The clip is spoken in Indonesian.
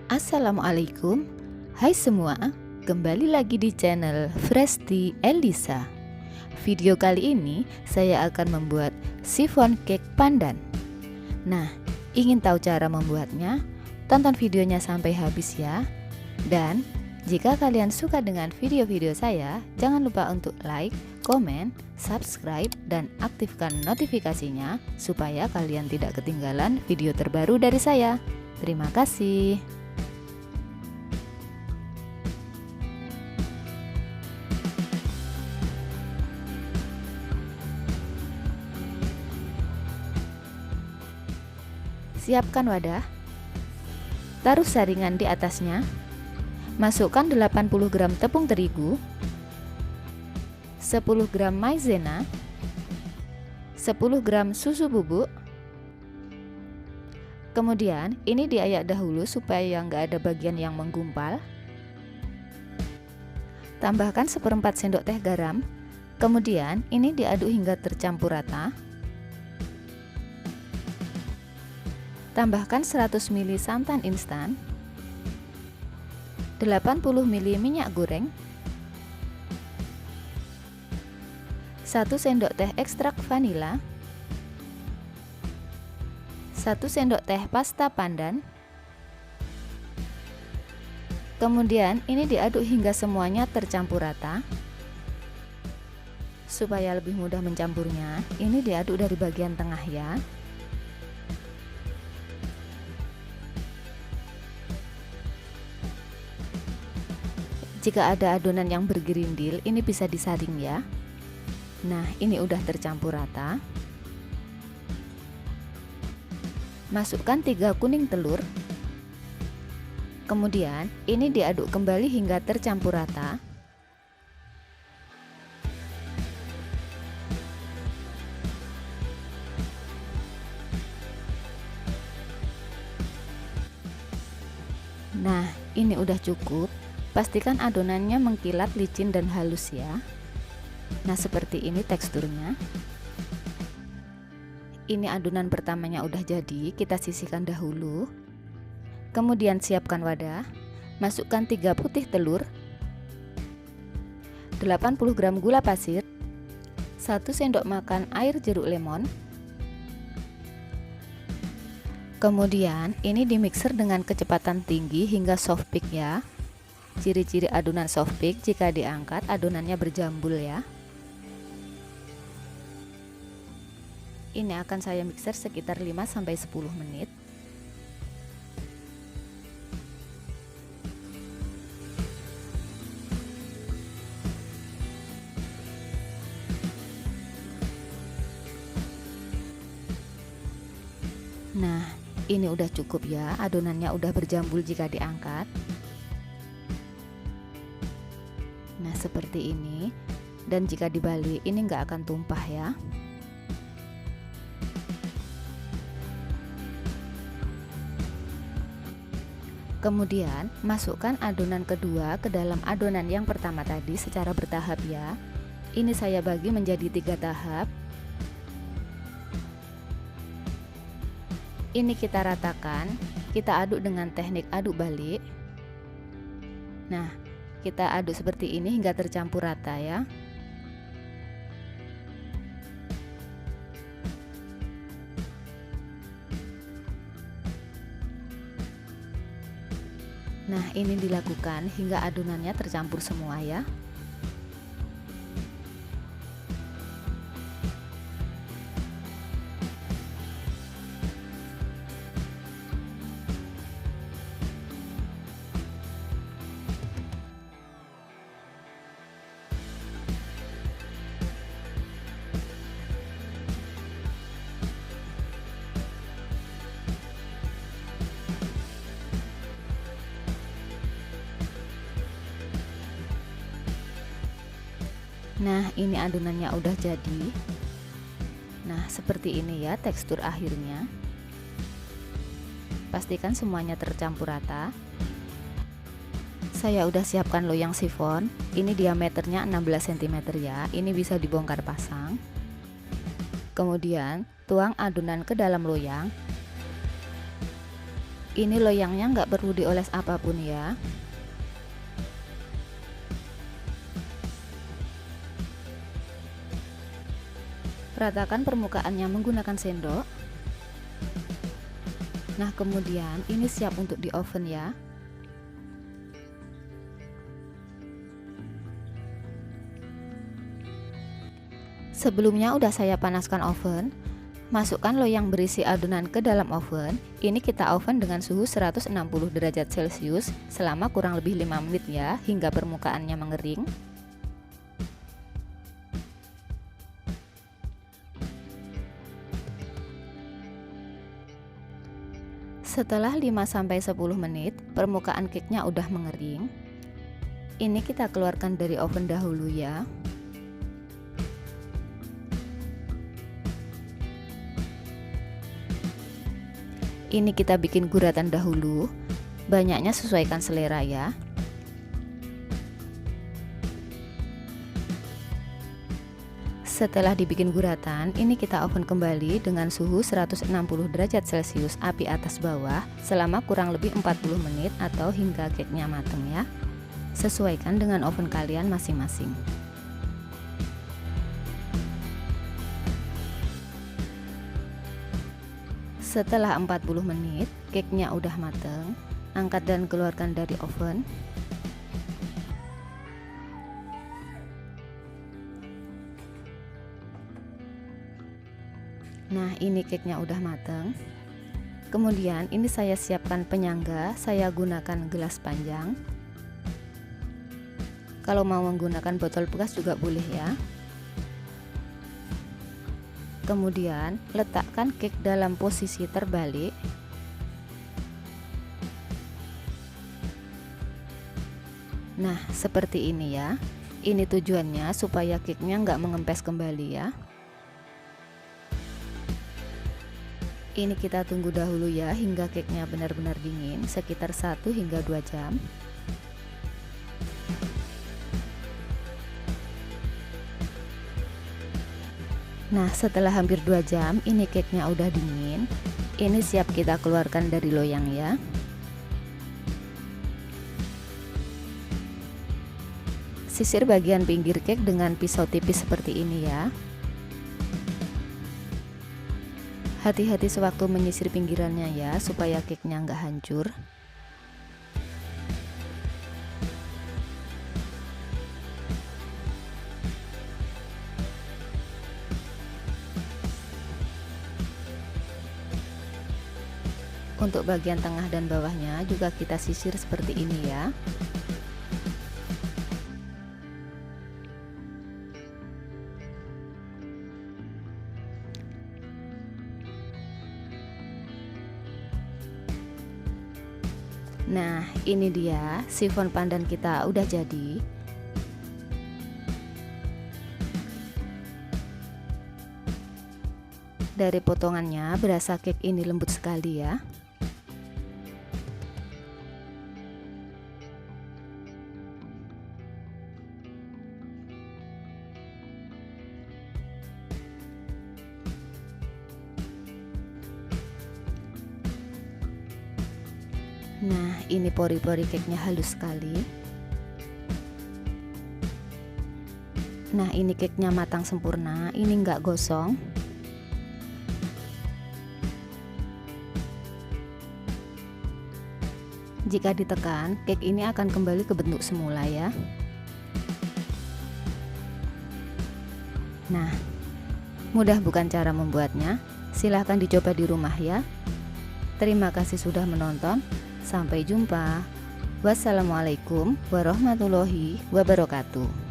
Assalamualaikum. Hai semua, kembali lagi di channel Fresti Elisa. Video kali ini saya akan membuat chiffon cake pandan. Nah, ingin tahu cara membuatnya? Tonton videonya sampai habis ya. Dan jika kalian suka dengan video-video saya, jangan lupa untuk like, komen, subscribe, dan aktifkan notifikasinya supaya kalian tidak ketinggalan video terbaru dari saya. Terima kasih. Siapkan wadah, taruh saringan di atasnya, masukkan 80 gram tepung terigu, 10 gram maizena, 10 gram susu bubuk. Kemudian ini diayak dahulu supaya nggak ada bagian yang menggumpal. Tambahkan 1/4 sendok teh garam. Kemudian ini diaduk hingga tercampur rata. Tambahkan 100 ml santan instan, 80 ml minyak goreng, 1 sendok teh ekstrak vanila, 1 sendok teh pasta pandan. Kemudian ini diaduk hingga semuanya tercampur rata. Supaya lebih mudah mencampurnya, ini diaduk dari bagian tengah ya. Jika ada adonan yang bergerindil, ini bisa disaring ya. Nah, ini udah tercampur rata. Masukkan 3 kuning telur. Kemudian, ini diaduk kembali hingga tercampur rata. Nah, ini udah cukup. Pastikan adonannya mengkilat, licin, dan halus ya. Nah, seperti ini teksturnya. Ini adonan pertamanya udah jadi, kita sisihkan dahulu. Kemudian siapkan wadah, masukkan 3 putih telur, 80 gram gula pasir, 1 sendok makan air jeruk lemon. Kemudian ini dimixer dengan kecepatan tinggi hingga soft peak ya. Ciri-ciri adonan soft peak, jika diangkat adonannya berjambul ya. Ini akan saya mixer sekitar 5-10 menit. Nah, ini udah cukup ya, adonannya udah berjambul jika diangkat. Nah, seperti ini. Dan jika dibalik, ini nggak akan tumpah ya. Kemudian masukkan adonan kedua ke dalam adonan yang pertama tadi secara bertahap ya. Ini saya bagi menjadi 3 tahap. Ini kita ratakan, kita aduk dengan teknik aduk balik. Nah, kita aduk seperti ini hingga tercampur rata ya. Nah, ini dilakukan hingga adonannya tercampur semua ya. Nah, ini adonannya udah jadi. Nah, seperti ini ya tekstur akhirnya. Pastikan semuanya tercampur rata. Saya udah siapkan loyang chiffon. Ini diameternya 16 cm ya. Ini bisa dibongkar pasang. Kemudian tuang adonan ke dalam loyang. Ini loyangnya nggak perlu dioles apapun ya. Ratakan permukaannya menggunakan sendok. Nah, kemudian ini siap untuk di oven ya. Sebelumnya udah saya panaskan oven. Masukkan loyang berisi adonan ke dalam oven. Ini kita oven dengan suhu 160 derajat Celcius selama kurang lebih 5 menit ya, hingga permukaannya mengering. Setelah 5-10 menit, permukaan cake-nya udah mengering. Ini kita keluarkan dari oven dahulu ya. Ini kita bikin guratan dahulu. Banyaknya sesuaikan selera ya. Setelah dibikin guratan, ini kita oven kembali dengan suhu 160 derajat Celcius api atas bawah selama kurang lebih 40 menit atau hingga cake-nya matang ya. Sesuaikan dengan oven kalian masing-masing. Setelah 40 menit, cake-nya udah matang. Angkat dan keluarkan dari oven. Nah, ini cake-nya udah matang. Kemudian ini saya siapkan penyangga. Saya gunakan gelas panjang. Kalau mau menggunakan botol bekas juga boleh ya. Kemudian letakkan cake dalam posisi terbalik. Nah, seperti ini ya. Ini tujuannya supaya cake-nya nggak mengempes kembali ya. Ini kita tunggu dahulu ya hingga cake-nya benar-benar dingin, sekitar 1 hingga 2 jam. Nah, setelah hampir 2 jam, ini cake-nya udah dingin. Ini siap kita keluarkan dari loyang ya. Sisir bagian pinggir cake dengan pisau tipis seperti ini ya. Hati-hati sewaktu menyisir pinggirannya ya, supaya cake-nya nggak hancur. Untuk bagian tengah dan bawahnya juga kita sisir seperti ini ya. Nah, ini dia sifon pandan kita udah jadi. Dari potongannya berasa cake ini lembut sekali ya. Nah, ini pori-pori cake-nya halus sekali. Nah, ini cake-nya matang sempurna, ini nggak gosong. Jika ditekan, cake ini akan kembali ke bentuk semula ya. Nah, mudah bukan cara membuatnya? Silahkan dicoba di rumah ya. Terima kasih sudah menonton. Sampai jumpa. Wassalamualaikum warahmatullahi wabarakatuh.